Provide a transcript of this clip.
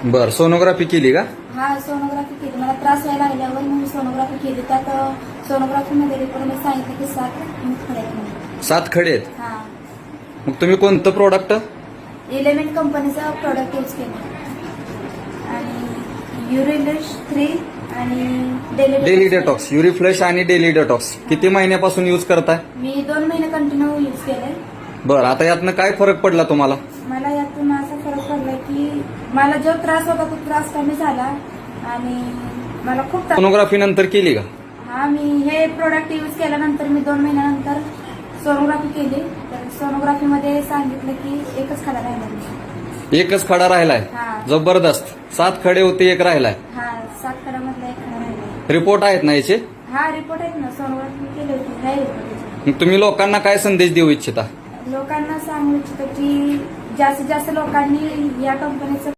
बर, सोनोग्राफी केली का? हा, सोनोग्राफी केली. मला त्रास व्हायला लागल्यावर मी सोनोग्राफी केली. त्यात सोनोग्राफीमध्ये रिपोर्टमध्ये सांगितलं की 7 खडे आहेत म्हणून. 7 खडे आहेत. हा, मग तुम्ही कोणतं प्रोडक्ट? एलिमेंट कंपनीचं प्रोडक्ट यूज केलं आणि युरिलिश 3 आणि डेली डेटॉक्स, युरिफ्लश आणि डेली डेटॉक्स किती महिन्यापासून यूज करताय? मी 2 महिने कंटिन्यू यूज केले. बरं, आता यातनं काय फरक पडला तुम्हाला? मला यातून असा फरक पडला की मला जो त्रास होता तो त्रास कमी झाला आणि मला खूप सोनोग्राफी नंतर केली का? हा, मी हे प्रोडक्ट यूज केल्यानंतर मी 2 महिन्यानंतर सोनोग्राफी केली. तर सोनोग्राफीमध्ये सांगितलं की एकच खडा राहिला. एकच खडा राहिलाय. हा. जबरदस्त. 7 खडे होते, एक राहिलाय. हा, 7 खड्यामधला एक खडा राहिला. रिपोर्ट आहेत ना याचे? हा, रिपोर्ट आहेत ना, सोनोग्राफी केली होती. काय रिपोर्ट? मग तुम्ही लोकांना काय संदेश देऊ इच्छिता? लोकांना सांगू इच्छितो की जास्तीत जास्त लोकांनी या कंपनीचं